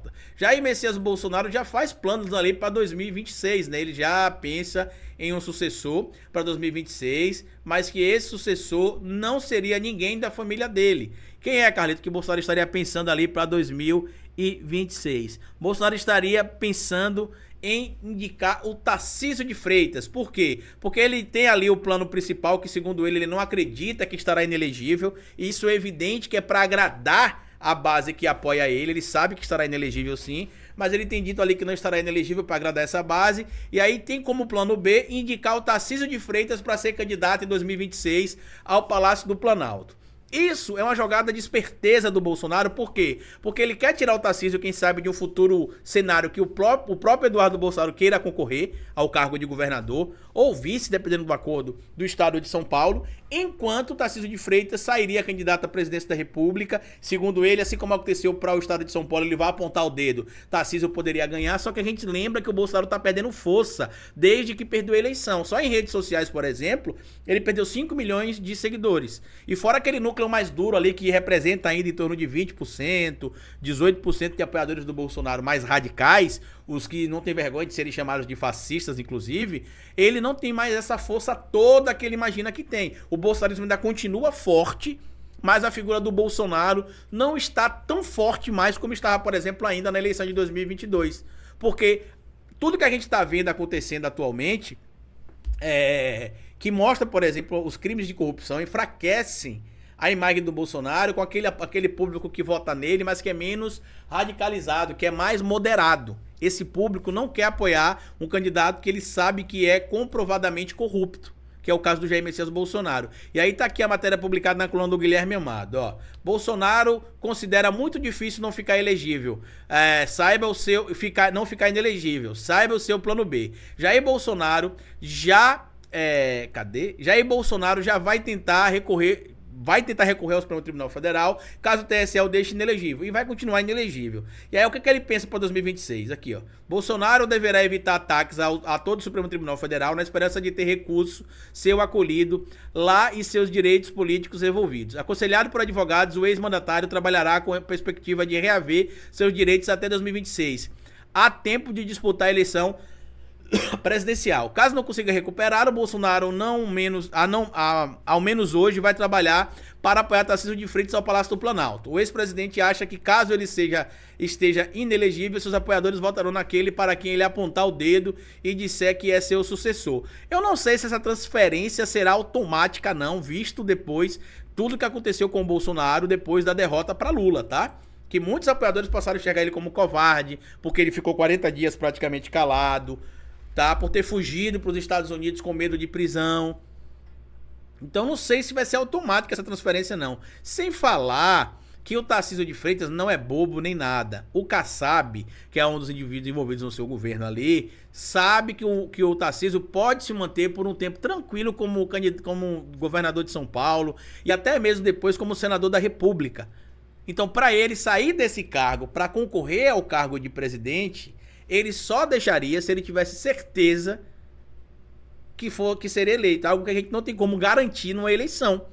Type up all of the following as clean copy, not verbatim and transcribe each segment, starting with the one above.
pauta. Jair Messias Bolsonaro já faz planos ali para 2026, né? Ele já pensa em um sucessor para 2026, mas que esse sucessor não seria ninguém da família dele. Quem é, Carlito, que Bolsonaro estaria pensando ali para 2026? Bolsonaro estaria pensando em indicar o Tarcísio de Freitas. Por quê? Porque ele tem ali o plano principal que, segundo ele não acredita que estará inelegível. E isso é evidente que é para agradar a base que apoia ele sabe que estará inelegível sim, mas ele tem dito ali que não estará inelegível para agradar essa base, e aí tem como plano B indicar o Tarcísio de Freitas para ser candidato em 2026 ao Palácio do Planalto. Isso é uma jogada de esperteza do Bolsonaro, por quê? Porque ele quer tirar o Tarcísio, quem sabe, de um futuro cenário que o próprio Eduardo Bolsonaro queira concorrer ao cargo de governador ou vice, dependendo do acordo do estado de São Paulo, enquanto o Tarcísio de Freitas sairia candidato à presidência da República. Segundo ele, assim como aconteceu para o estado de São Paulo, ele vai apontar o dedo, Tarcísio poderia ganhar, só que a gente lembra que o Bolsonaro está perdendo força desde que perdeu a eleição. Só em redes sociais, por exemplo, ele perdeu 5 milhões de seguidores. E fora aquele núcleo mais duro ali que representa ainda em torno de 20%, 18% de apoiadores do Bolsonaro mais radicais, os que não têm vergonha de serem chamados de fascistas, inclusive, ele não tem mais essa força toda que ele imagina que tem. O bolsonarismo ainda continua forte, mas a figura do Bolsonaro não está tão forte mais como estava, por exemplo, ainda na eleição de 2022. Porque tudo que a gente está vendo acontecendo atualmente, que mostra, por exemplo, os crimes de corrupção, enfraquecem a imagem do Bolsonaro com aquele público que vota nele, mas que é menos radicalizado, que é mais moderado. Esse público não quer apoiar um candidato que ele sabe que é comprovadamente corrupto, que é o caso do Jair Messias Bolsonaro. E aí tá aqui a matéria publicada na coluna do Guilherme Amado, ó. Bolsonaro considera muito difícil não ficar elegível. Não ficar inelegível. Saiba o seu plano B. Jair Bolsonaro já vai tentar recorrer ao Supremo Tribunal Federal, caso o TSE o deixe inelegível, e vai continuar inelegível. E aí o que ele pensa para 2026? Aqui, ó. Bolsonaro deverá evitar ataques a todo o Supremo Tribunal Federal na esperança de ter recurso seu acolhido lá e seus direitos políticos revolvidos. Aconselhado por advogados, o ex-mandatário trabalhará com a perspectiva de reaver seus direitos até 2026. Há tempo de disputar a eleição presidencial. Caso não consiga recuperar, o Bolsonaro ao menos hoje vai trabalhar para apoiar Tarcísio de Freitas ao Palácio do Planalto. O ex-presidente acha que caso ele esteja inelegível, seus apoiadores votarão naquele para quem ele apontar o dedo e disser que é seu sucessor. Eu não sei se essa transferência será automática não, visto depois tudo que aconteceu com o Bolsonaro depois da derrota para Lula, tá? Que muitos apoiadores passaram a enxergar ele como covarde, porque ele ficou 40 dias praticamente calado, tá? Por ter fugido para os Estados Unidos com medo de prisão. Então não sei se vai ser automática essa transferência não. Sem falar que o Tarcísio de Freitas não é bobo nem nada. O Kassab, que é um dos indivíduos envolvidos no seu governo ali, sabe que o Tarcísio pode se manter por um tempo tranquilo como governador de São Paulo e até mesmo depois como senador da República. Então, para ele sair desse cargo para concorrer ao cargo de presidente, ele só deixaria se ele tivesse certeza que seria eleito, algo que a gente não tem como garantir numa eleição.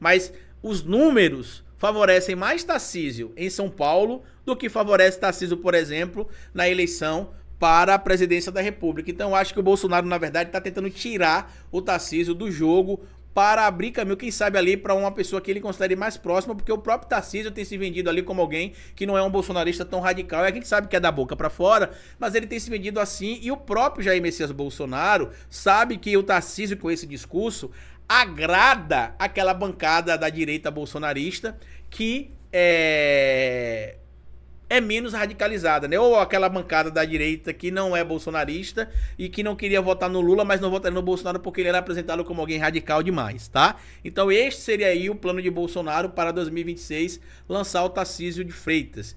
Mas os números favorecem mais Tarcísio em São Paulo do que favorece Tarcísio, por exemplo, na eleição para a presidência da República. Então eu acho que o Bolsonaro, na verdade, está tentando tirar o Tarcísio do jogo para abrir caminho, quem sabe, ali para uma pessoa que ele considere mais próxima, porque o próprio Tarcísio tem se vendido ali como alguém que não é um bolsonarista tão radical. E a gente sabe que é da boca para fora, mas ele tem se vendido assim, e o próprio Jair Messias Bolsonaro sabe que o Tarcísio, com esse discurso, agrada aquela bancada da direita bolsonarista que é menos radicalizada, né? Ou aquela bancada da direita que não é bolsonarista e que não queria votar no Lula, mas não votaria no Bolsonaro porque ele era apresentado como alguém radical demais, tá? Então este seria aí o plano de Bolsonaro para 2026, lançar o Tarcísio de Freitas.